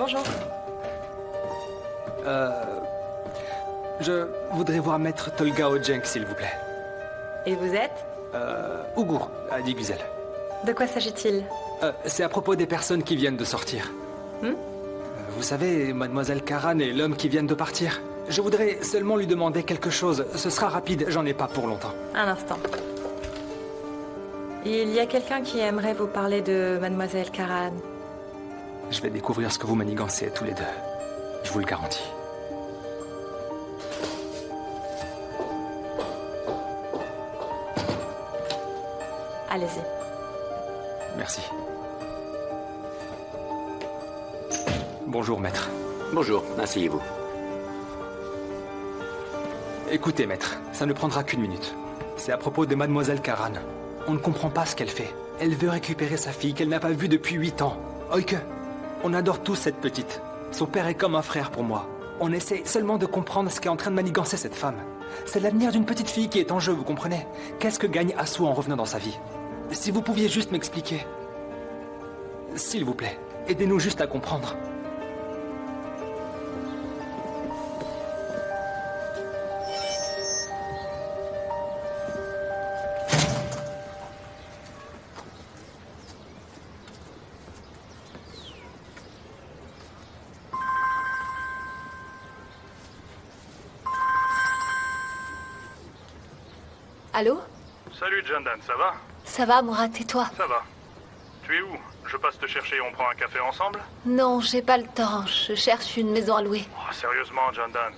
Bonjour. Je voudrais voir Maître Tolga Ojenk, s'il vous plaît. Et vous êtes? Ougour, a dit Güzel. De quoi s'agit-il? C'est à propos des personnes qui viennent de sortir. Vous savez, Mademoiselle Karan et l'homme qui viennent de partir. Je voudrais seulement lui demander quelque chose. Ce sera rapide, j'en ai pas pour longtemps. Un instant. Il y a quelqu'un qui aimerait vous parler de Mademoiselle Karan. Je vais découvrir ce que vous manigancez tous les deux. Je vous le garantis. Allez-y. Merci. Bonjour, maître. Bonjour, asseyez-vous. Écoutez, maître, ça ne prendra qu'une minute. C'est à propos de Mademoiselle Karan. On ne comprend pas ce qu'elle fait. Elle veut récupérer sa fille qu'elle n'a pas vue depuis 8 ans. Oike, on adore tous cette petite. Son père est comme un frère pour moi. On essaie seulement de comprendre ce qu'est en train de manigancer cette femme. C'est l'avenir d'une petite fille qui est en jeu, vous comprenez? Qu'est-ce que gagne Asu en revenant dans sa vie? Si vous pouviez juste m'expliquer. S'il vous plaît, aidez-nous juste à comprendre. Allô? Salut Jandan, ça va? Ça va, Mourad, et toi? Ça va. Tu es où? Je passe te chercher et on prend un café ensemble? Non, j'ai pas le temps. Je cherche une maison à louer. Oh, sérieusement, Jandan.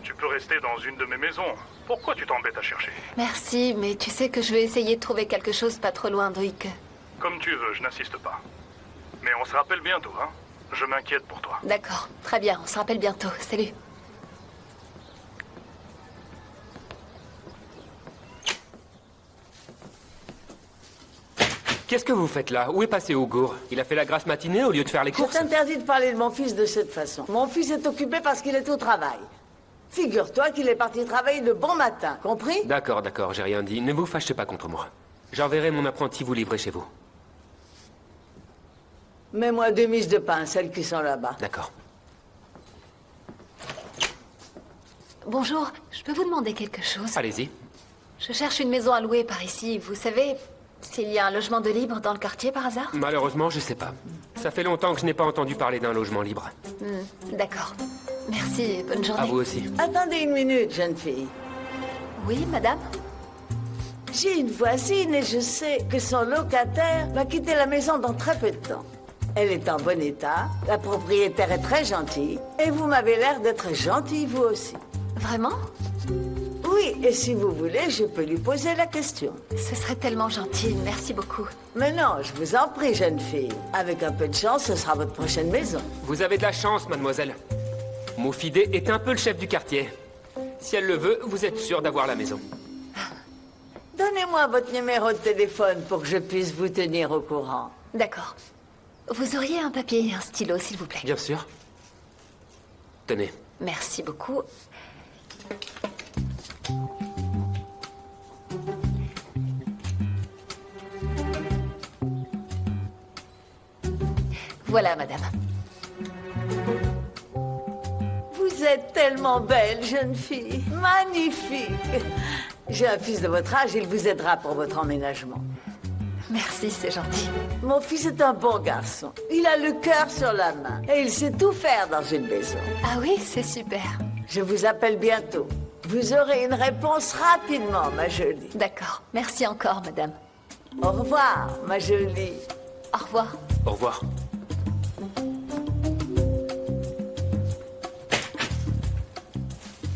Tu peux rester dans une de mes maisons. Pourquoi tu t'embêtes à chercher? Merci, mais tu sais que je vais essayer de trouver quelque chose pas trop loin d'Oike. Comme tu veux, je n'insiste pas. Mais on se rappelle bientôt, hein? Je m'inquiète pour toi. D'accord, très bien, on se rappelle bientôt. Salut. Qu'est-ce que vous faites là? Où est passé Ougour? Il a fait la grasse matinée au lieu de faire les Je courses? t'interdis de parler de mon fils de cette façon. Mon fils est occupé parce qu'il est au travail. Figure-toi qu'il est parti travailler de bon matin, compris? D'accord, j'ai rien dit. Ne vous fâchez pas contre moi. J'enverrai mon apprenti vous livrer chez vous. Mets-moi 2 miches de pain, celles qui sont là-bas. D'accord. Bonjour, je peux vous demander quelque chose? Allez-y. Je cherche une maison à louer par ici. Vous savez s'il y a un logement de libre dans le quartier par hasard? Malheureusement, je sais pas. Ça fait longtemps que je n'ai pas entendu parler d'un logement libre. D'accord. Merci et bonne journée. À vous aussi. Attendez une minute, jeune fille. Oui, madame? J'ai une voisine et je sais que son locataire va quitter la maison dans très peu de temps. Elle est en bon état, la propriétaire est très gentille, et vous m'avez l'air d'être gentille vous aussi. Vraiment? Oui, et si vous voulez, je peux lui poser la question. Ce serait tellement gentil, merci beaucoup. Mais non, je vous en prie, jeune fille. Avec un peu de chance, ce sera votre prochaine maison. Vous avez de la chance, mademoiselle. Moufidé est un peu le chef du quartier. Si elle le veut, vous êtes sûr d'avoir la maison. Donnez-moi votre numéro de téléphone pour que je puisse vous tenir au courant. D'accord. Vous auriez un papier et un stylo, s'il vous plaît? Bien sûr. Tenez. Merci beaucoup. Voilà, madame. Vous êtes tellement belle, jeune fille. Magnifique. J'ai un fils de votre âge, il vous aidera pour votre emménagement. Merci, c'est gentil. Mon fils est un bon garçon. Il a le cœur sur la main et il sait tout faire dans une maison. Ah oui, c'est super. Je vous appelle bientôt. Vous aurez une réponse rapidement, ma jolie. D'accord. Merci encore, madame. Au revoir, ma jolie. Au revoir. Au revoir.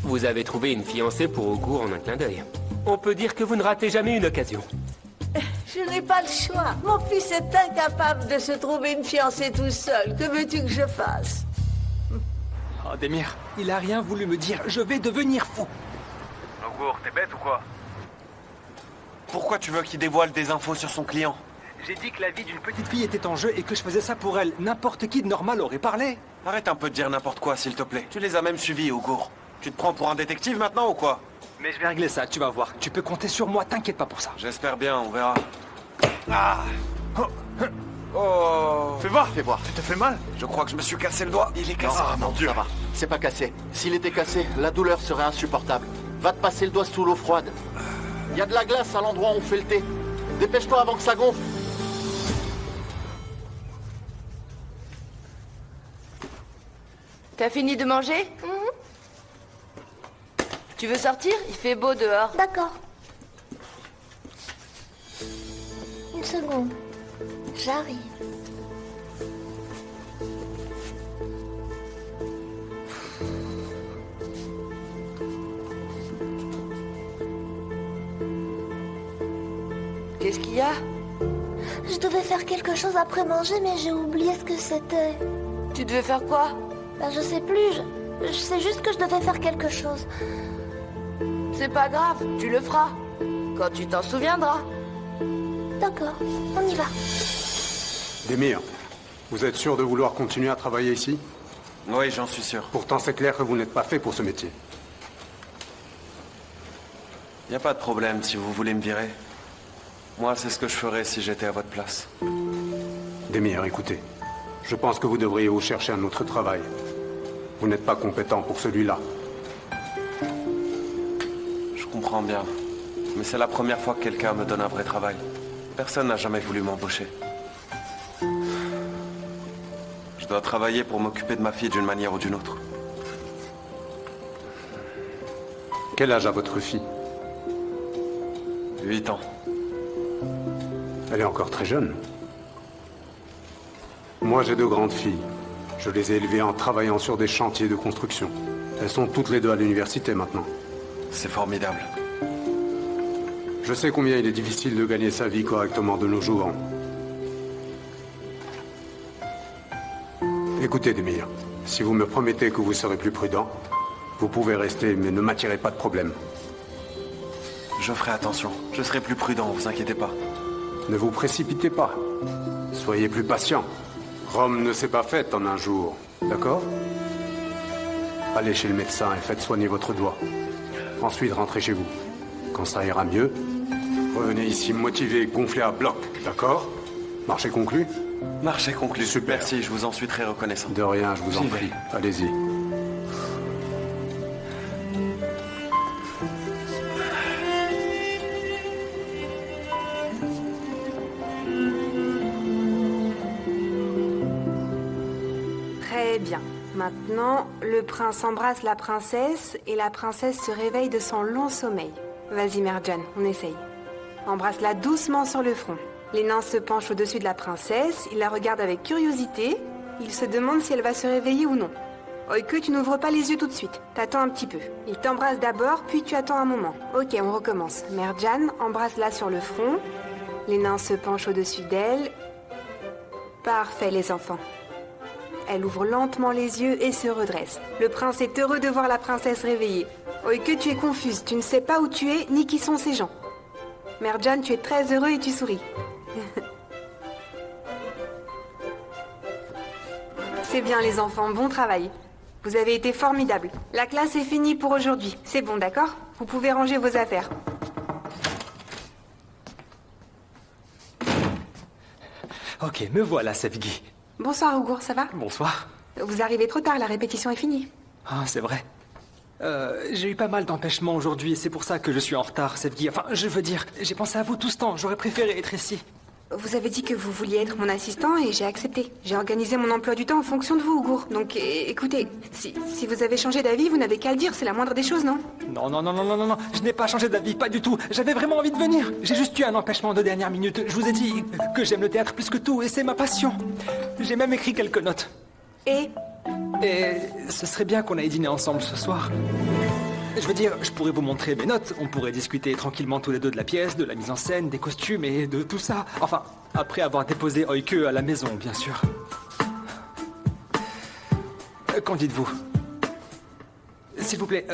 Vous avez trouvé une fiancée pour Ougour en un clin d'œil. On peut dire que vous ne ratez jamais une occasion. Je n'ai pas le choix. Mon fils est incapable de se trouver une fiancée tout seul. Que veux-tu que je fasse? Oh, Demir, il a rien voulu me dire. Je vais devenir fou. Ougour, t'es bête ou quoi? Pourquoi tu veux qu'il dévoile des infos sur son client? J'ai dit que la vie d'une petite fille était en jeu et que je faisais ça pour elle. N'importe qui de normal aurait parlé. Arrête un peu de dire n'importe quoi, s'il te plaît. Tu les as même suivis, Ougour. Tu te prends pour un détective maintenant ou quoi? Mais je vais régler ça, tu vas voir. Tu peux compter sur moi, t'inquiète pas pour ça. J'espère bien, on verra. Ah! Oh. Fais voir. Fais voir. Tu t'es fait mal? Je crois que je me suis cassé le doigt. Il est cassé. Ah non, ça va. C'est pas cassé. S'il était cassé, la douleur serait insupportable. Va te passer le doigt sous l'eau froide. Il y a de la glace à l'endroit où on fait le thé. Dépêche-toi avant que ça gonfle. T'as fini de manger? Tu veux sortir? Il fait beau dehors. D'accord. Une seconde. J'arrive. Qu'est-ce qu'il y a? Je devais faire quelque chose après manger, mais j'ai oublié ce que c'était. Tu devais faire quoi? Je sais plus. Je sais juste que je devais faire quelque chose. C'est pas grave, tu le feras. Quand tu t'en souviendras. D'accord, on y va. Demir, vous êtes sûr de vouloir continuer à travailler ici? Oui, j'en suis sûr. Pourtant, c'est clair que vous n'êtes pas fait pour ce métier. Y a pas de problème si vous voulez me virer. Moi, c'est ce que je ferais si j'étais à votre place. Demir, écoutez. Je pense que vous devriez vous chercher un autre travail. Vous n'êtes pas compétent pour celui-là. Je comprends bien. Mais c'est la première fois que quelqu'un me donne un vrai travail. Personne n'a jamais voulu m'embaucher. Je dois travailler pour m'occuper de ma fille d'une manière ou d'une autre. Quel âge a votre fille? 8 ans. Elle est encore très jeune. Moi, j'ai 2 grandes filles. Je les ai élevées en travaillant sur des chantiers de construction. Elles sont toutes les 2 à l'université maintenant. C'est formidable. Je sais combien il est difficile de gagner sa vie correctement de nos jours. Écoutez, Demir, si vous me promettez que vous serez plus prudent, vous pouvez rester, mais ne m'attirez pas de problème. Je ferai attention. Je serai plus prudent, vous inquiétez pas. Ne vous précipitez pas. Soyez plus patient. Rome ne s'est pas faite en un jour, d'accord? Allez chez le médecin et faites soigner votre doigt. Ensuite, rentrez chez vous. Quand ça ira mieux, revenez ici motivé, gonflé à bloc, d'accord? Marché conclu? Marché conclu. Super. Merci, je vous en suis très reconnaissant. De rien, je vous en prie. Allez-y. Très bien. Maintenant, le prince embrasse la princesse et la princesse se réveille de son long sommeil. Vas-y, Merjan, on essaye. Embrasse-la doucement sur le front. Les nains se penchent au-dessus de la princesse, ils la regardent avec curiosité. Ils se demandent si elle va se réveiller ou non. Oike, tu n'ouvres pas les yeux tout de suite. T'attends un petit peu. Il t'embrasse d'abord, puis tu attends un moment. Ok, on recommence. Merjan, embrasse-la sur le front. Les nains se penchent au-dessus d'elle. Parfait, les enfants. Elle ouvre lentement les yeux et se redresse. Le prince est heureux de voir la princesse réveillée. Oike, tu es confuse. Tu ne sais pas où tu es, ni qui sont ces gens. Merjan, tu es très heureux et tu souris. C'est bien, les enfants. Bon travail. Vous avez été formidables. La classe est finie pour aujourd'hui. C'est bon, d'accord? Vous pouvez ranger vos affaires. Ok, me voilà, Sevgi. Bonsoir, Ougour, ça va? Bonsoir. Vous arrivez trop tard, la répétition est finie. Ah, c'est vrai. J'ai eu pas mal d'empêchements aujourd'hui et c'est pour ça que je suis en retard, Sevgi. Enfin, je veux dire, j'ai pensé à vous tout ce temps. J'aurais préféré être ici. Vous avez dit que vous vouliez être mon assistant et j'ai accepté. J'ai organisé mon emploi du temps en fonction de vous, Ougour. Donc écoutez, si vous avez changé d'avis, vous n'avez qu'à le dire, c'est la moindre des choses, non? Non, je n'ai pas changé d'avis, pas du tout. J'avais vraiment envie de venir. J'ai juste eu un empêchement de dernière minute. Je vous ai dit que j'aime le théâtre plus que tout et c'est ma passion. J'ai même écrit quelques notes. Et ce serait bien qu'on aille dîner ensemble ce soir. Je veux dire, je pourrais vous montrer mes notes, on pourrait discuter tranquillement tous les deux de la pièce, de la mise en scène, des costumes et de tout ça. Enfin, après avoir déposé Oike à la maison, bien sûr. Qu'en dites-vous? S'il vous plaît,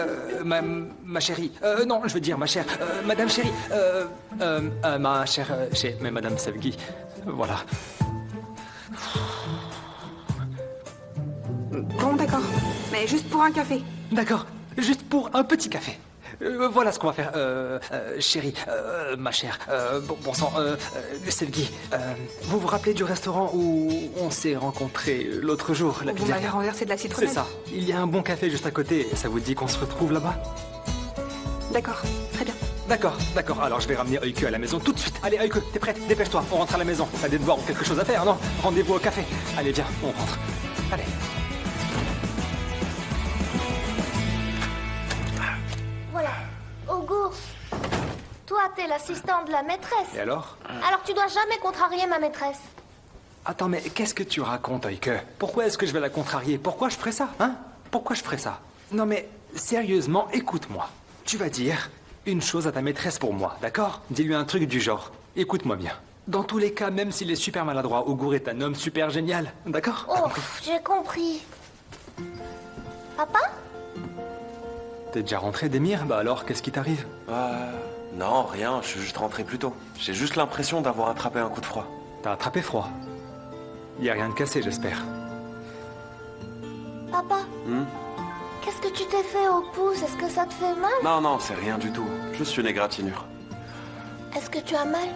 ma chérie. Non, je veux dire ma chère. Madame chérie. Ma chère. Mais Madame Sevgi. Voilà. Bon, d'accord. Mais juste pour un café. D'accord. Juste pour un petit café. Voilà ce qu'on va faire. Chérie, ma chère, bon sang, Sevgi, vous vous rappelez du restaurant où on s'est rencontrés l'autre jour, la Vous pizzeria? m'avez renversé de la citronnelle. C'est ça. Il y a un bon café juste à côté. Ça vous dit qu'on se retrouve là-bas? D'accord, très bien. D'accord. Alors je vais ramener Oike à la maison tout de suite. Allez, Oike, t'es prête? Dépêche-toi, on rentre à la maison. T'as des devoirs ou quelque chose à faire, non? Rendez-vous au café. Allez, viens, on rentre. Allez. Voilà. Ogur, toi, t'es l'assistant de la maîtresse. Et alors? Alors tu dois jamais contrarier ma maîtresse. Attends, mais qu'est-ce que tu racontes, Oike? Pourquoi est-ce que je vais la contrarier? Pourquoi je ferais ça, hein? Pourquoi je ferais ça? Non mais, sérieusement, écoute-moi. Tu vas dire une chose à ta maîtresse pour moi, d'accord? Dis-lui un truc du genre. Écoute-moi bien. Dans tous les cas, même s'il est super maladroit, Ogur est un homme super génial, d'accord? Oh, j'ai compris. Papa? T'es déjà rentré, Demir? Bah alors, qu'est-ce qui t'arrive? Non, rien, je suis juste rentré plus tôt. J'ai juste l'impression d'avoir attrapé un coup de froid. T'as attrapé froid? Y a rien de cassé, j'espère. Papa? Qu'est-ce que tu t'es fait au pouce? Est-ce que ça te fait mal? Non, c'est rien du tout. Juste une égratignure. Est-ce que tu as mal?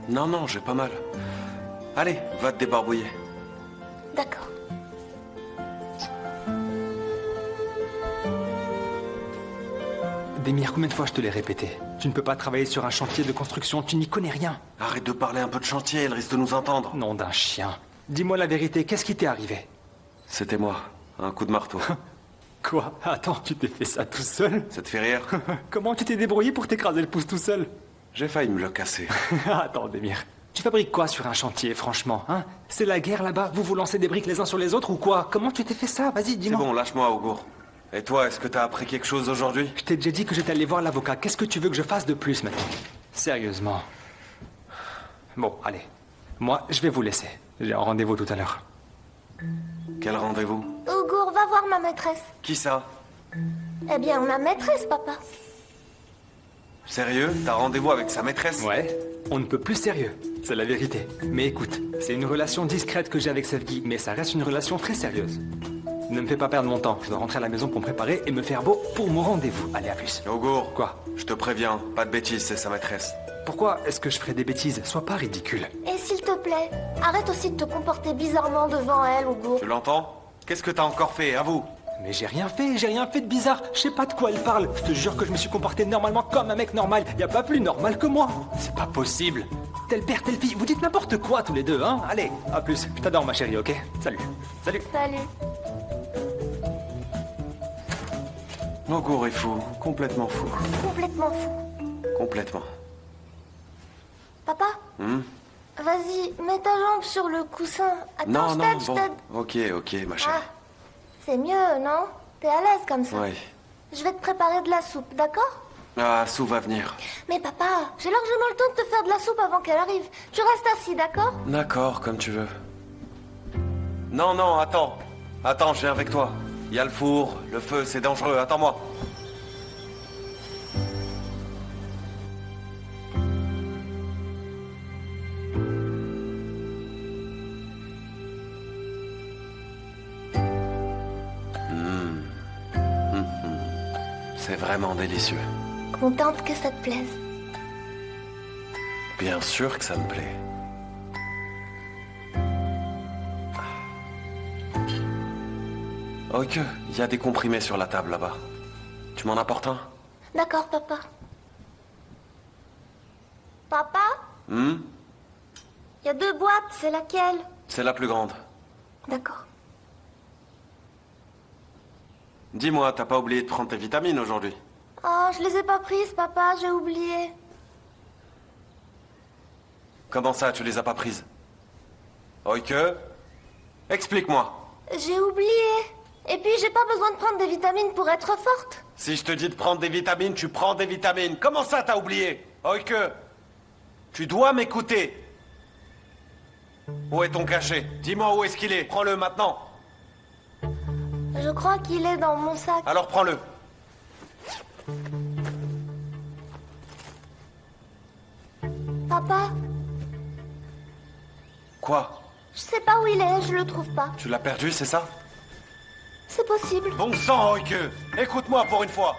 Non, j'ai pas mal. Allez, va te débarbouiller. D'accord. Demir, combien de fois je te l'ai répété? Tu ne peux pas travailler sur un chantier de construction, tu n'y connais rien. Arrête de parler un peu de chantier, elle risque de nous entendre. Nom d'un chien. Dis-moi la vérité, qu'est-ce qui t'est arrivé? C'était moi, un coup de marteau. Quoi? Attends, tu t'es fait ça tout seul? Ça te fait rire? Comment tu t'es débrouillé pour t'écraser le pouce tout seul? J'ai failli me le casser. Attends, Demir. Tu fabriques quoi sur un chantier, franchement, hein? C'est la guerre là-bas? Vous vous lancez des briques les uns sur les autres ou quoi? Comment tu t'es fait ça? Vas-y, dis-moi. C'est bon, lâche-moi, Ogur. Et toi, est-ce que t'as appris quelque chose aujourd'hui? Je t'ai déjà dit que j'étais allé voir l'avocat. Qu'est-ce que tu veux que je fasse de plus maintenant? Sérieusement. Bon, allez. Moi, je vais vous laisser. J'ai un rendez-vous tout à l'heure. Quel rendez-vous? Ogur, va voir ma maîtresse. Qui ça? Eh bien, ma maîtresse, papa. Sérieux? T'as rendez-vous avec sa maîtresse? Ouais, on ne peut plus sérieux. C'est la vérité. Mais écoute, c'est une relation discrète que j'ai avec Sevgi, mais ça reste une relation très sérieuse. Ne me fais pas perdre mon temps. Je dois rentrer à la maison pour me préparer et me faire beau pour mon rendez-vous. Allez, à plus. Ogur. Quoi? Je te préviens, pas de bêtises, c'est sa maîtresse. Pourquoi est-ce que je ferais des bêtises? Sois pas ridicule. Et s'il te plaît, arrête aussi de te comporter bizarrement devant elle, Ogur. Tu l'entends? Qu'est-ce que t'as encore fait, avoue? Mais j'ai rien fait de bizarre. Je sais pas de quoi elle parle. Je te jure que je me suis comporté normalement comme un mec normal. Y a pas plus normal que moi. C'est pas possible. Tel père, telle fille. Vous dites n'importe quoi tous les deux, hein? Allez, à plus. Je t'adore, ma chérie, ok? Salut. Salut. Salut. Ogur est fou, complètement fou. Complètement fou. Complètement. Papa? Vas-y, mets ta jambe sur le coussin. Attends, Non, je non, t'aide, je bon. t'aide. Ok, ma chérie. Ah, c'est mieux, non? T'es à l'aise comme ça? Oui. Je vais te préparer de la soupe, d'accord? Ah, Sou va venir. Mais papa, j'ai largement le temps de te faire de la soupe avant qu'elle arrive. Tu restes assis, d'accord? D'accord, comme tu veux. Non, attends. Attends, je viens avec toi. Il y a le four, le feu, c'est dangereux, attends-moi. C'est vraiment délicieux. Contente que ça te plaise. Bien sûr que ça me plaît. Ok, il y a des comprimés sur la table là-bas. Tu m'en apportes un? D'accord, papa. Papa? Hmm? Il y a 2 boîtes, c'est laquelle? C'est la plus grande. D'accord. Dis-moi, t'as pas oublié de prendre tes vitamines aujourd'hui? Oh, je les ai pas prises, papa, j'ai oublié. Comment ça, tu les as pas prises? Ok? Explique-moi. J'ai oublié. Et puis, j'ai pas besoin de prendre des vitamines pour être forte. Si je te dis de prendre des vitamines, tu prends des vitamines. Comment ça, t'as oublié? Ok? Tu dois m'écouter. Où est ton cachet? Dis-moi où est-ce qu'il est. Prends-le maintenant. Je crois qu'il est dans mon sac. Alors prends-le. Papa? Quoi? Je sais pas où il est, je le trouve pas. Tu l'as perdu, c'est ça? C'est possible. Bon sang, Oike! Écoute-moi pour une fois.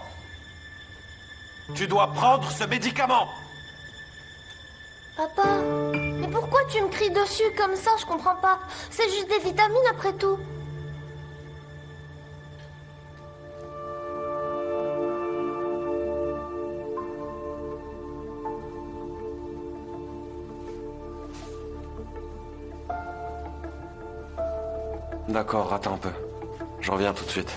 Tu dois prendre ce médicament. Papa, mais pourquoi tu me cries dessus comme ça? Je comprends pas. C'est juste des vitamines après tout. D'accord, attends un peu. Je reviens tout de suite.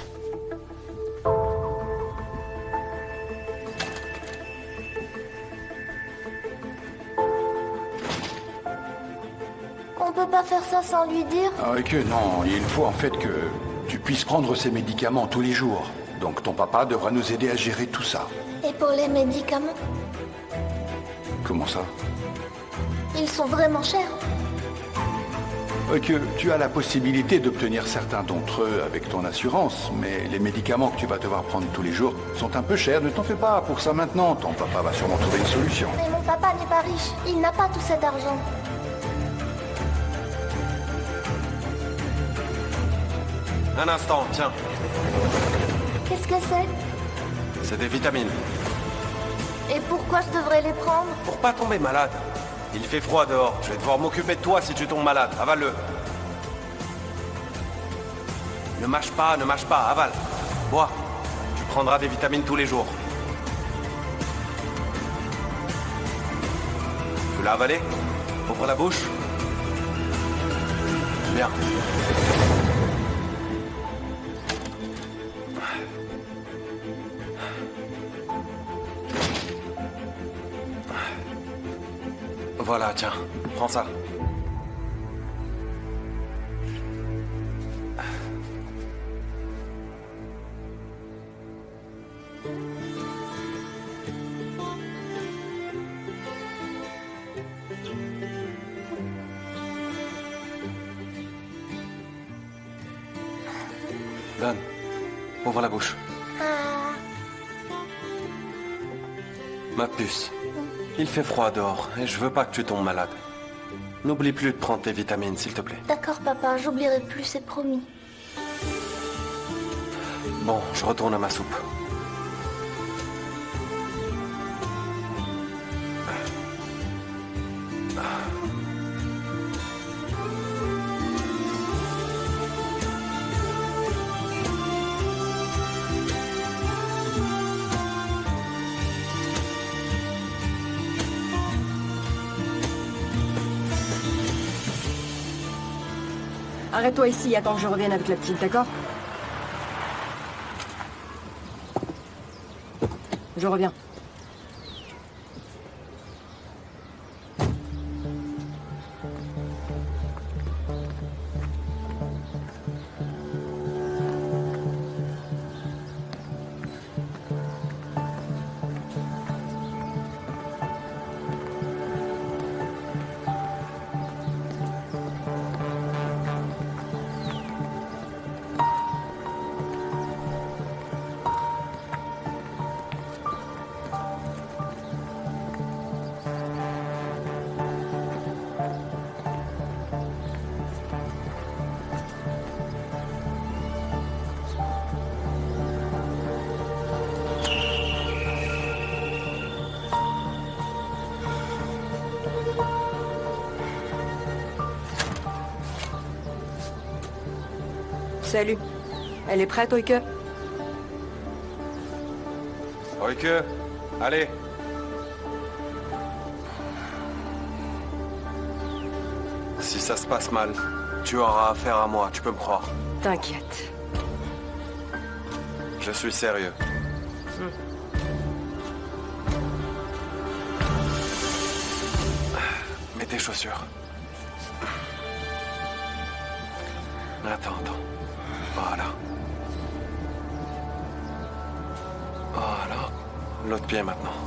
On peut pas faire ça sans lui dire. Ah, que non, il faut en fait que tu puisses prendre ces médicaments tous les jours. Donc ton papa devra nous aider à gérer tout ça. Et pour les médicaments, Comment ça? ils sont vraiment chers. Que tu as la possibilité d'obtenir certains d'entre eux avec ton assurance, mais les médicaments que tu vas devoir prendre tous les jours sont un peu chers. Ne t'en fais pas pour ça maintenant. Ton papa va sûrement trouver une solution. Mais mon papa n'est pas riche. Il n'a pas tout cet argent. Un instant, tiens. Qu'est-ce que c'est? C'est des vitamines. Et pourquoi je devrais les prendre? Pour pas tomber malade. Il fait froid dehors. Je vais devoir m'occuper de toi si tu tombes malade. Avale-le. Ne mâche pas, avale. Bois. Tu prendras des vitamines tous les jours. Tu l'as avalé? Ouvre la bouche. Bien. Voilà, tiens, prends ça. Donne. Ouvre la bouche. Ma puce. Il fait froid dehors et je veux pas que tu tombes malade. N'oublie plus de prendre tes vitamines, s'il te plaît. D'accord, papa, j'oublierai plus, c'est promis. Bon, je retourne à ma soupe. Arrête-toi ici, attends que je revienne avec la petite, d'accord? Je reviens. Salut. Elle est prête, Oike? Oike, allez. Si ça se passe mal, tu auras affaire à moi, tu peux me croire. T'inquiète. Je suis sérieux. Mets tes chaussures. Attends. Voilà. Voilà. L'autre pied maintenant.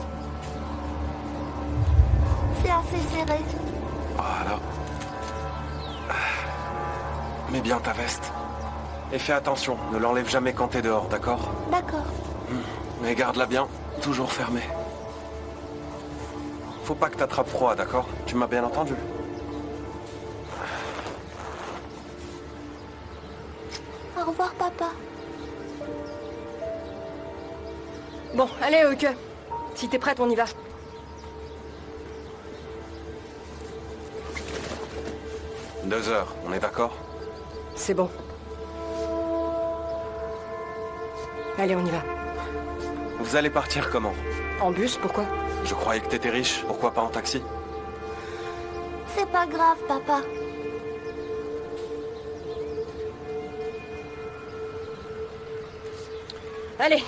C'est assez serré. Voilà. Mets bien ta veste. Et fais attention, ne l'enlève jamais quand t'es dehors, d'accord? D'accord. Mais garde-la bien, toujours fermée. Faut pas que t'attrapes froid, d'accord? Tu m'as bien entendu? Au revoir, papa. Bon, allez, Oike. Si t'es prête, on y va. Deux heures, on est d'accord? C'est bon. Allez, on y va. Vous allez partir comment? En bus, pourquoi? Je croyais que t'étais riche, pourquoi pas en taxi? C'est pas grave, papa. Allez.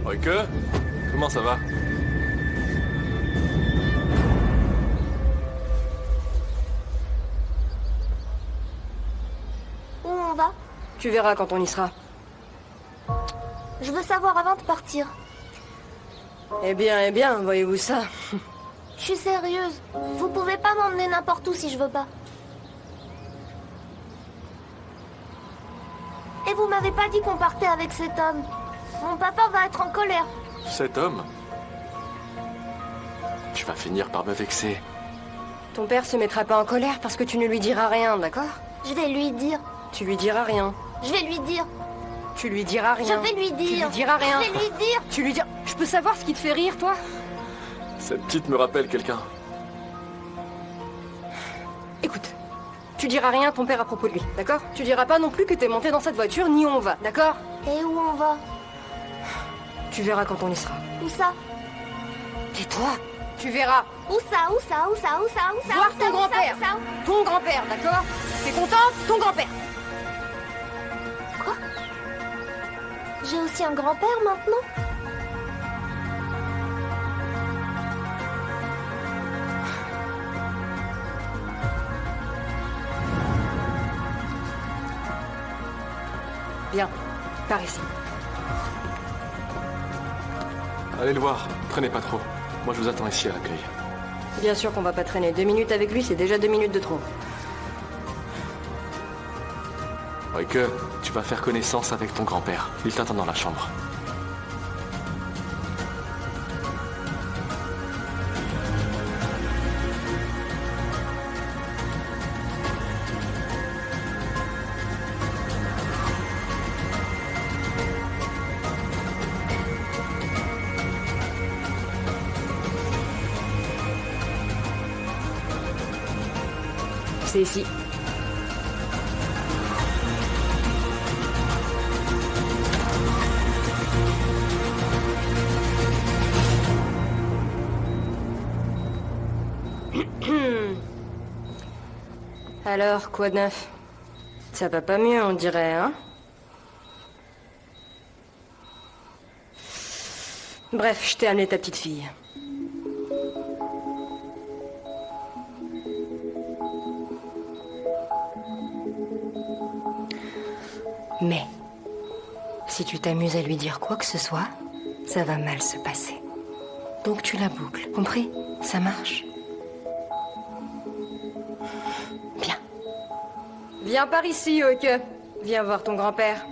Oike, comment ça va? Où on va? Tu verras quand on y sera. Je veux savoir avant de partir. Eh bien, voyez-vous ça? Je suis sérieuse. Vous pouvez pas m'emmener n'importe où si je veux pas. Et vous m'avez pas dit qu'on partait avec cet homme. Mon papa va être en colère. Cet homme? Tu vas finir par me vexer. Ton père se mettra pas en colère parce que tu ne lui diras rien, d'accord? Je vais lui dire. Tu lui diras rien. Je vais lui dire. Tu lui diras rien. Je vais lui dire. Tu lui diras rien. Je vais lui dire. Tu lui diras... Je peux savoir ce qui te fait rire, toi? Cette petite me rappelle quelqu'un. Écoute, tu diras rien à ton père à propos de lui, d'accord? Tu diras pas non plus que t'es monté dans cette voiture ni où on va, d'accord? Et où on va? Tu verras quand on y sera. Où ça? Tais-toi. Tu verras. Où ça? Où ça? Où ça? Où ça? Où ça? Voir Où ça? ton Où ça? grand-père. Où ça? Ton grand-père, d'accord? T'es contente? Ton grand-père. Quoi? J'ai aussi un grand-père maintenant? Viens, par ici. Allez le voir, traînez pas trop. Moi je vous attends ici à l'accueil. Bien sûr qu'on va pas traîner. 2 minutes avec lui, c'est déjà 2 minutes de trop. Oike, tu vas faire connaissance avec ton grand-père. Il t'attend dans la chambre. C'est ici. Alors, quoi de neuf? Ça va pas mieux, on dirait, hein? Bref, je t'ai amené ta petite fille. Mais, si tu t'amuses à lui dire quoi que ce soit, ça va mal se passer. Donc tu la boucles, compris? Ça marche? Bien. Viens par ici, Oike. Viens voir ton grand-père.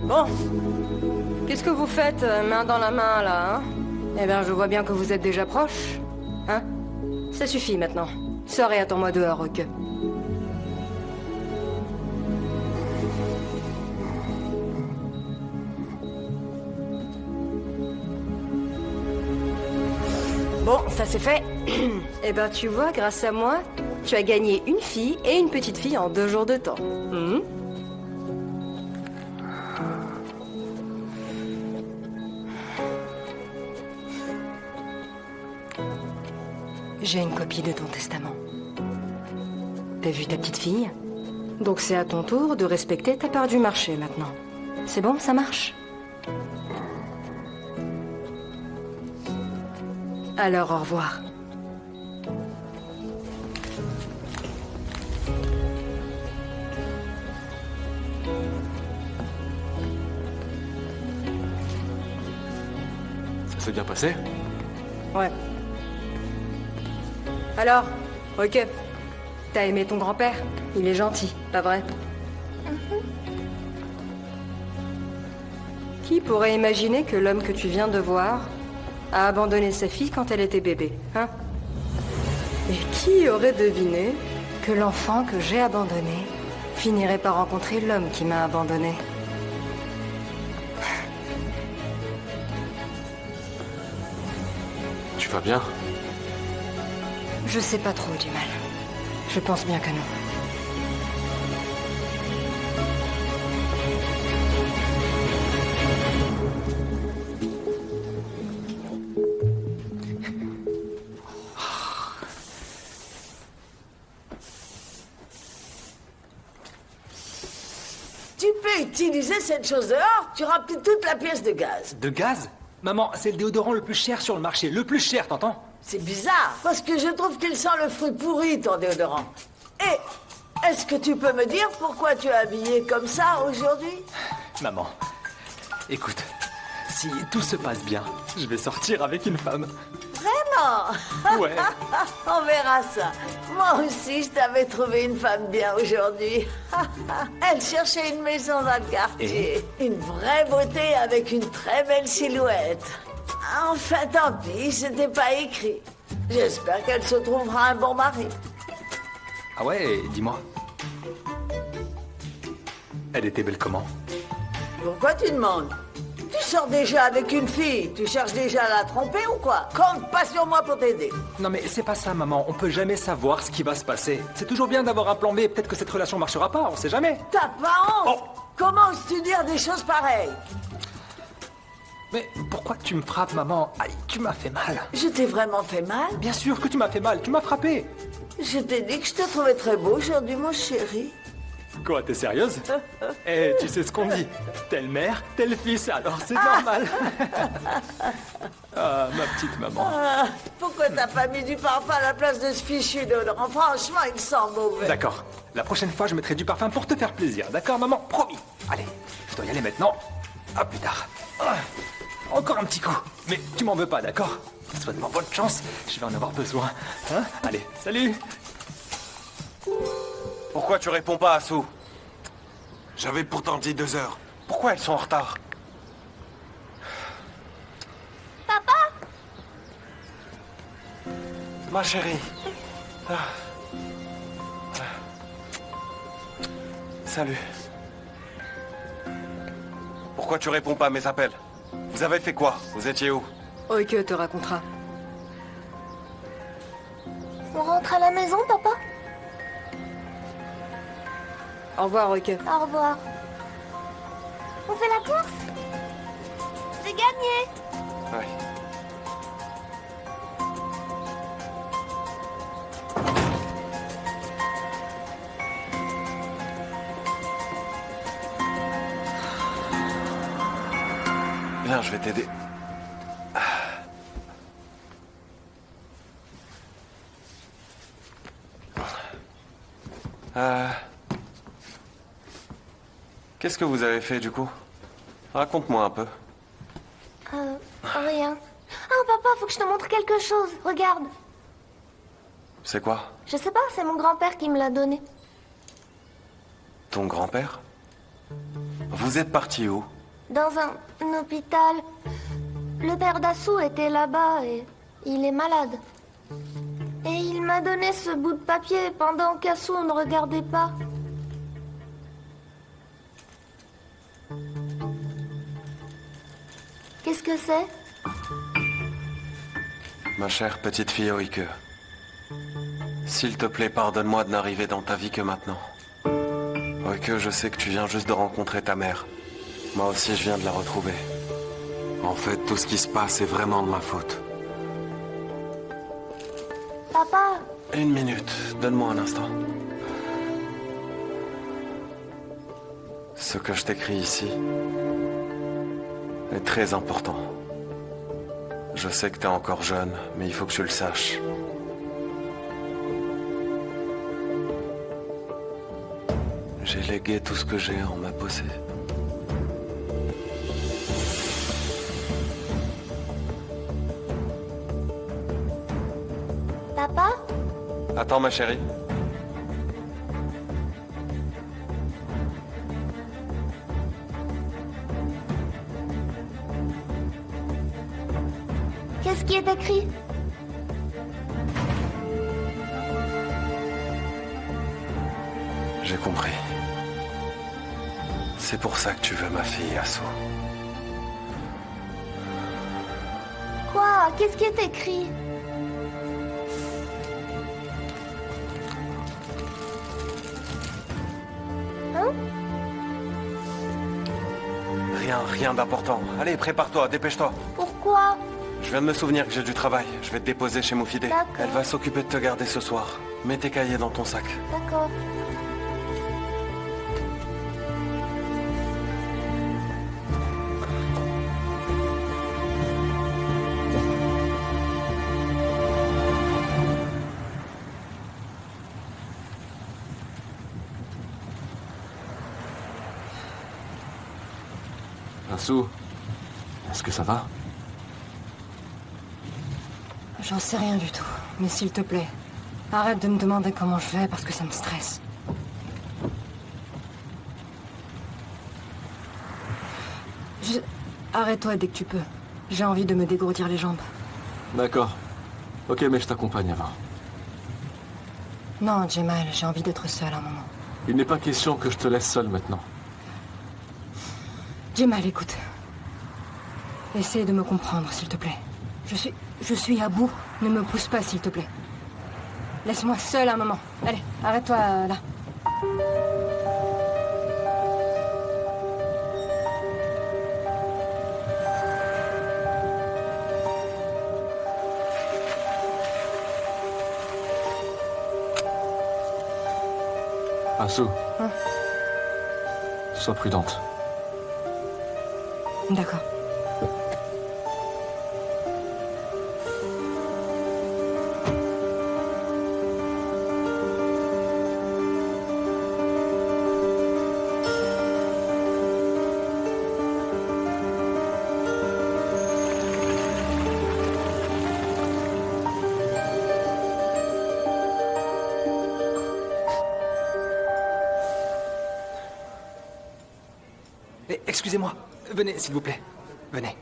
Bon. Qu'est-ce que vous faites, main dans la main, là, hein? Eh bien, je vois bien que vous êtes déjà proches. Hein? Ça suffit, maintenant. Sors et attends-moi dehors, ok? Bon, ça c'est fait. Eh ben, tu vois, grâce à moi, tu as gagné une fille et une petite fille en 2 jours de temps. J'ai une copie de ton testament. T'as vu ta petite fille? Donc c'est à ton tour de respecter ta part du marché maintenant. C'est bon, ça marche? Alors au revoir. Ça s'est bien passé? Ouais. Alors, ok. T'as aimé ton grand-père? Il est gentil, pas vrai? Qui pourrait imaginer que l'homme que tu viens de voir a abandonné sa fille quand elle était bébé, hein? Et qui aurait deviné que l'enfant que j'ai abandonné finirait par rencontrer l'homme qui m'a abandonné? Tu vas bien? Je sais pas trop, Jamal. Je pense bien que non. Tu peux utiliser cette chose dehors, tu remplis toute la pièce de gaz. De gaz? Maman, c'est le déodorant le plus cher sur le marché. Le plus cher, t'entends? C'est bizarre, parce que je trouve qu'il sent le fruit pourri, ton déodorant. Et est-ce que tu peux me dire pourquoi tu es habillé comme ça aujourd'hui? Maman, écoute, si tout se passe bien, je vais sortir avec une femme. Vraiment? Ouais. On verra ça. Moi aussi, je t'avais trouvé une femme bien aujourd'hui. Elle cherchait une maison dans le quartier. Une vraie beauté avec une très belle silhouette. Enfin, tant pis, c'était pas écrit. J'espère qu'elle se trouvera un bon mari. Ah ouais, dis-moi. Elle était belle comment? Pourquoi tu demandes? Tu sors déjà avec une fille, tu cherches déjà à la tromper ou quoi? Compte pas sur moi pour t'aider. Non mais c'est pas ça, maman. On peut jamais savoir ce qui va se passer. C'est toujours bien d'avoir un plan B. Peut-être que cette relation marchera pas, on sait jamais. T'as pas honte? Comment oses-tu dire des choses pareilles? Mais pourquoi tu me frappes, maman? Aïe, tu m'as fait mal. Je t'ai vraiment fait mal? Bien sûr que tu m'as fait mal, tu m'as frappé. Je t'ai dit que je te trouvais très beau aujourd'hui, mon chéri. Quoi, t'es sérieuse? Eh, tu sais ce qu'on dit. Telle mère, tel fils, alors c'est normal. Ah, ma petite maman. Ah, pourquoi t'as pas mis du parfum à la place de ce fichu déodorant? Franchement, il sent mauvais. D'accord. La prochaine fois, je mettrai du parfum pour te faire plaisir. D'accord, maman? Promis. Allez, je dois y aller maintenant. À plus tard. Ah, encore un petit coup. Mais tu m'en veux pas, d'accord? Souhaite-moi bonne chance. Je vais en avoir besoin. Hein? Allez, salut. Pourquoi tu réponds pas à Sue? J'avais pourtant dit 2 heures. Pourquoi elles sont en retard? Papa? Ma chérie. Ah. Salut. Pourquoi tu réponds pas à mes appels? Vous avez fait quoi? Vous étiez où? Ok, te racontera. On rentre à la maison, papa? Au revoir, ok. Au revoir. On fait la course? J'ai gagné! Ouais. Viens, je vais t'aider. Qu'est-ce que vous avez fait du coup? Raconte-moi un peu. Rien. Ah, papa, faut que je te montre quelque chose. Regarde. C'est quoi? Je sais pas, c'est mon grand-père qui me l'a donné. Ton grand-père? Vous êtes parti où? Dans un hôpital. Le père d'Assou était là-bas et il est malade. Et il m'a donné ce bout de papier pendant qu'Assou ne regardait pas. Qu'est-ce que c'est? Ma chère petite fille Oike, s'il te plaît, pardonne-moi de n'arriver dans ta vie que maintenant. Oike, je sais que tu viens juste de rencontrer ta mère. Moi aussi, je viens de la retrouver. En fait, tout ce qui se passe est vraiment de ma faute. Papa! Une minute, donne-moi un instant. Ce que je t'écris ici est très important. Je sais que t'es encore jeune, mais il faut que tu le saches. J'ai légué tout ce que j'ai en ma possession. Papa? Attends, ma chérie. Qu'est-ce qui est écrit? J'ai compris. C'est pour ça que tu veux ma fille, Asso. Quoi? Qu'est-ce qui est écrit? Hein? Rien d'important. Allez, prépare-toi, dépêche-toi. Pourquoi? Je viens de me souvenir que j'ai du travail. Je vais te déposer chez Moufidé. D'accord. Elle va s'occuper de te garder ce soir. Mets tes cahiers dans ton sac. D'accord. Asso, est-ce que ça va? J'en sais rien du tout. Mais s'il te plaît, arrête de me demander comment je vais parce que ça me stresse. Arrête-toi dès que tu peux. J'ai envie de me dégourdir les jambes. D'accord. Ok, mais je t'accompagne avant. Non, Jamal, j'ai envie d'être seule un moment. Il n'est pas question que je te laisse seule maintenant. Jamal, écoute. Essaye de me comprendre, s'il te plaît. Je suis à bout. Ne me pousse pas, s'il te plaît. Laisse-moi seule un moment. Allez, arrête-toi là. Asso. Hein? Sois prudente. D'accord. Excusez-moi. Venez, s'il vous plaît. Venez.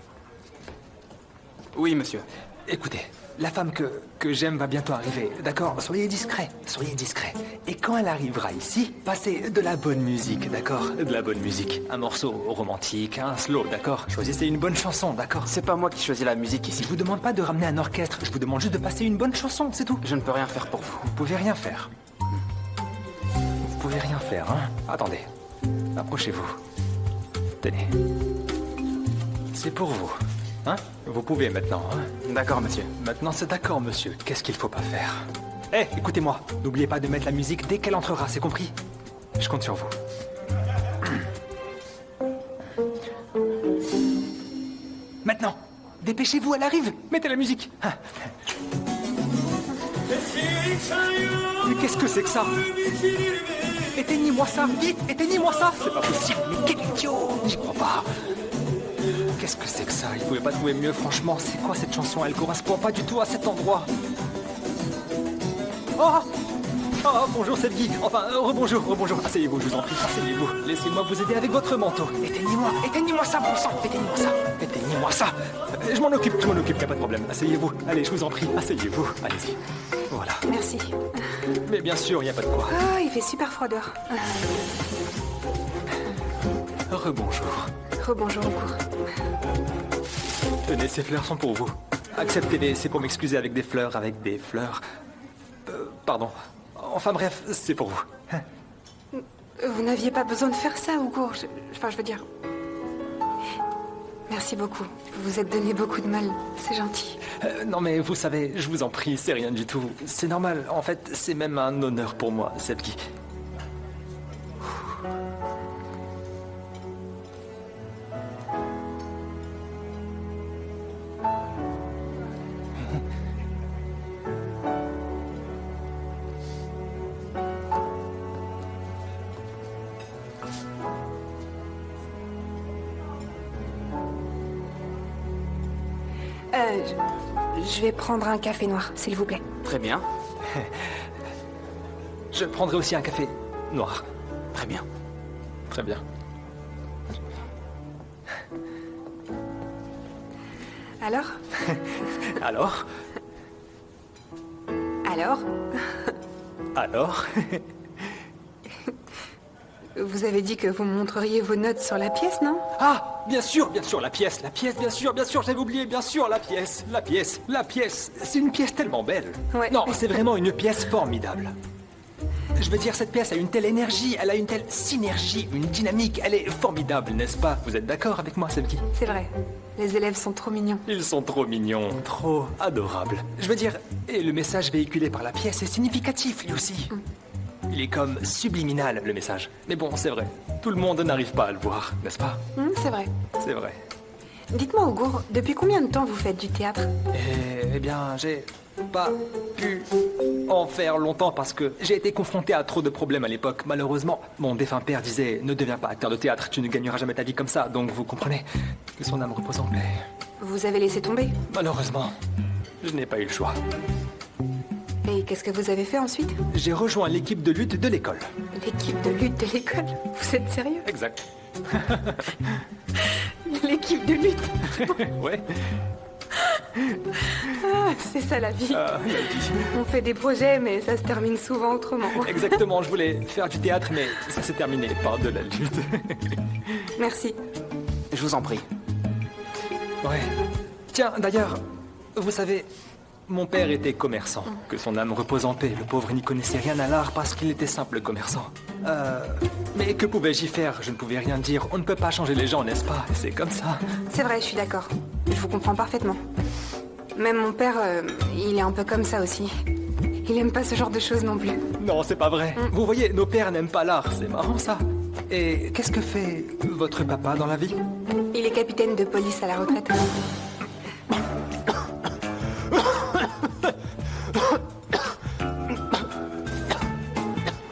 Oui, monsieur. Écoutez, la femme que j'aime va bientôt arriver, d'accord? Soyez discret, soyez discret. Et quand elle arrivera ici, passez de la bonne musique, d'accord? De la bonne musique. Un morceau romantique, un slow, d'accord? Choisissez une bonne chanson, d'accord? C'est pas moi qui choisis la musique ici. Je vous demande pas de ramener un orchestre, je vous demande juste de passer une bonne chanson, c'est tout. Je ne peux rien faire pour vous. Vous pouvez rien faire. Vous pouvez rien faire, hein? Attendez. Approchez-vous. Tenez. C'est pour vous. Hein? Vous pouvez maintenant, hein? D'accord, monsieur. Maintenant, c'est d'accord, monsieur. Qu'est-ce qu'il faut pas faire? Eh, écoutez-moi. N'oubliez pas de mettre la musique dès qu'elle entrera, c'est compris? Je compte sur vous. Maintenant! Dépêchez-vous, elle arrive! Mettez la musique! Hein. Mais qu'est-ce que c'est que ça? Éteignez-moi ça! Vite! Éteignez-moi ça! C'est pas possible! Mais quel idiot! J'y crois pas! Qu'est-ce que c'est que ça? Il pouvait pas trouver mieux, franchement. C'est quoi cette chanson? Elle correspond pas du tout à cet endroit. Oh! Oh, bonjour Selgi. Enfin, rebonjour. Asseyez-vous, je vous en prie, asseyez-vous. Laissez-moi vous aider avec votre manteau. Éteignez-moi ça, bon sang. Éteignez-moi ça. Je m'en occupe, y a pas de problème. Asseyez-vous. Allez, je vous en prie, asseyez-vous. Allez-y. Voilà. Merci. Mais bien sûr, y a pas de quoi. Ah, il fait super froid dehors. Rebonjour. Rebonjour encore. Tenez, ces fleurs sont pour vous. Acceptez-les, c'est pour m'excuser avec des fleurs. Pardon. Enfin bref, c'est pour vous. Vous n'aviez pas besoin de faire ça, Ougour. Je veux dire... Merci beaucoup. Vous vous êtes donné beaucoup de mal. C'est gentil. Non mais vous savez, je vous en prie, c'est rien du tout. C'est normal. En fait, c'est même un honneur pour moi, Selgi. Je vais prendre un café noir, s'il vous plaît. Très bien. Je prendrai aussi un café noir. Très bien. Très bien. Alors? Alors? Alors? Alors? Vous avez dit que vous me montreriez vos notes sur la pièce, non? Ah, bien sûr, la pièce, bien sûr, j'avais oublié, bien sûr, la pièce. C'est une pièce tellement belle. Ouais. Non, c'est vraiment une pièce formidable. Je veux dire, cette pièce a une telle énergie, elle a une telle synergie, une dynamique, elle est formidable, n'est-ce pas? Vous êtes d'accord avec moi, Selgi? C'est vrai. Les élèves sont trop mignons. Ils sont trop mignons, trop adorables. Je veux dire, et le message véhiculé par la pièce est significatif, lui aussi. Il est comme subliminal, le message. Mais bon, c'est vrai, tout le monde n'arrive pas à le voir, n'est-ce pas? C'est vrai. C'est vrai. Dites-moi, Ougour, depuis combien de temps vous faites du théâtre? Eh bien, j'ai pas pu en faire longtemps parce que j'ai été confronté à trop de problèmes à l'époque. Malheureusement, mon défunt père disait « Ne deviens pas acteur de théâtre, tu ne gagneras jamais ta vie comme ça. » Donc vous comprenez, que son âme repose en paix. Vous avez laissé tomber? Malheureusement, je n'ai pas eu le choix. Et qu'est-ce que vous avez fait ensuite? J'ai rejoint l'équipe de lutte de l'école. L'équipe de lutte de l'école? Vous êtes sérieux? Exact. L'équipe de lutte? Ouais. Ah, c'est ça la vie. La vie. On fait des projets, mais ça se termine souvent autrement. Exactement, je voulais faire du théâtre, mais ça s'est terminé par de la lutte. Merci. Je vous en prie. Ouais. Tiens, d'ailleurs, vous savez, mon père était commerçant. Que son âme repose en paix. Le pauvre n'y connaissait rien à l'art parce qu'il était simple commerçant. Mais que pouvais-je y faire? Je ne pouvais rien dire. On ne peut pas changer les gens, n'est-ce pas? C'est comme ça. C'est vrai, je suis d'accord. Je vous comprends parfaitement. Même mon père, il est un peu comme ça aussi. Il aime pas ce genre de choses non plus. Non, c'est pas vrai. Vous voyez, nos pères n'aiment pas l'art. C'est marrant, ça. Et qu'est-ce que fait votre papa dans la vie? Il est capitaine de police à la retraite.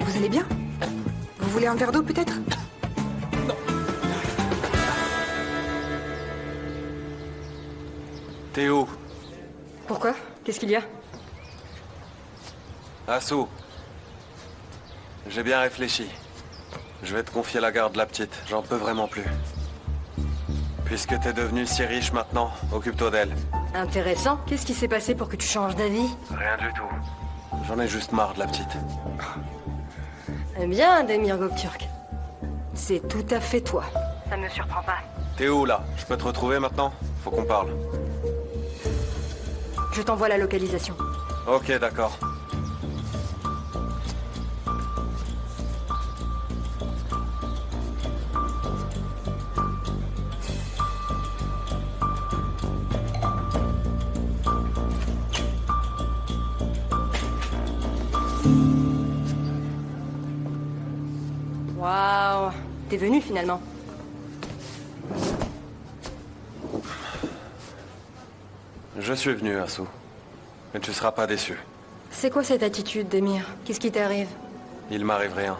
Vous allez bien? Vous voulez un verre d'eau, peut-être? Non. T'es où? Pourquoi? Qu'est-ce qu'il y a? Assou. J'ai bien réfléchi. Je vais te confier la garde de la petite. J'en peux vraiment plus. Puisque t'es devenue si riche maintenant, occupe-toi d'elle. Intéressant. Qu'est-ce qui s'est passé pour que tu changes d'avis? Rien du tout. J'en ai juste marre de la petite. Eh bien, Demir Göktürk. C'est tout à fait toi. Ça me surprend pas. T'es où, là? Je peux te retrouver maintenant? Faut qu'on parle. Je t'envoie la localisation. Ok, d'accord. Waouh. T'es venu finalement. Je suis venu, Assou. Mais tu seras pas déçu. C'est quoi cette attitude, Demir? Qu'est-ce qui t'arrive? Il m'arrive rien.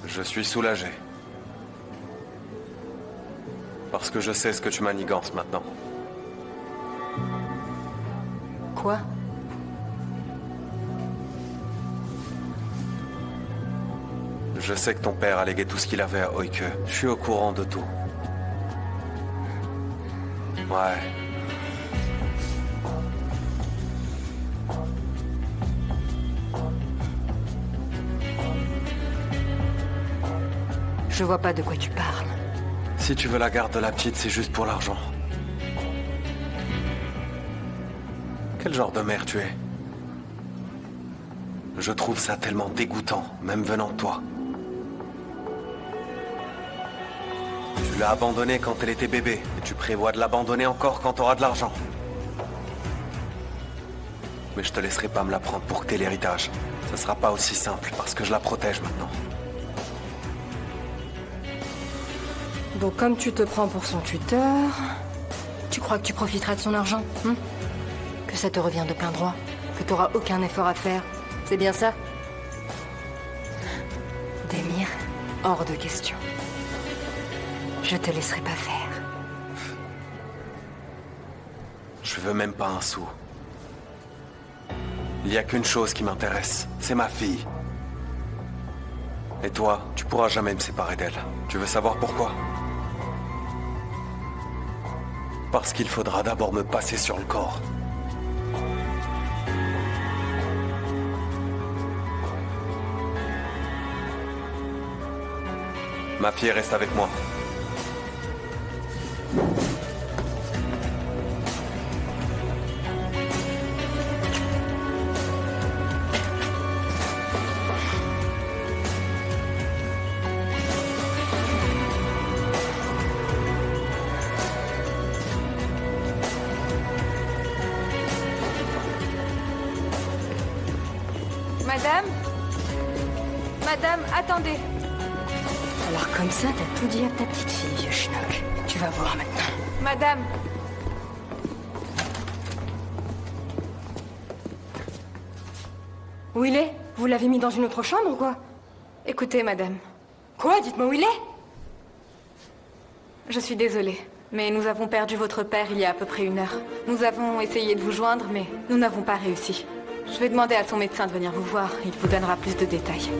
Je suis soulagé. Parce que je sais ce que tu manigances maintenant. Quoi? Je sais que ton père a légué tout ce qu'il avait à Oike. Je suis au courant de tout. Ouais. Je vois pas de quoi tu parles. Si tu veux la garde de la petite, c'est juste pour l'argent. Quel genre de mère tu es? Je trouve ça tellement dégoûtant, même venant de toi. Tu l'as abandonnée quand elle était bébé, et tu prévois de l'abandonner encore quand t'auras de l'argent. Mais je te laisserai pas me la prendre pour que t'aies l'héritage. Ça sera pas aussi simple, parce que je la protège maintenant. Donc comme tu te prends pour son tuteur, tu crois que tu profiteras de son argent, hein? Que ça te revient de plein droit, que t'auras aucun effort à faire. C'est bien ça? Démir, hors de question. Je te laisserai pas faire. Je veux même pas un sou. Il y a qu'une chose qui m'intéresse, c'est ma fille. Et toi, tu pourras jamais me séparer d'elle. Tu veux savoir pourquoi? Parce qu'il faudra d'abord me passer sur le corps. Ma fille reste avec moi. Madame? Madame, attendez. Alors comme ça, t'as tout dit à ta petite fille, vieux schnock. Tu vas voir maintenant. Madame. Où il est? Vous l'avez mis dans une autre chambre ou quoi? Écoutez, madame. Quoi? Dites-moi où il est? Je suis désolée, mais nous avons perdu votre père il y a à peu près 1 heure. Nous avons essayé de vous joindre, mais nous n'avons pas réussi. Je vais demander à son médecin de venir vous voir. Il vous donnera plus de détails.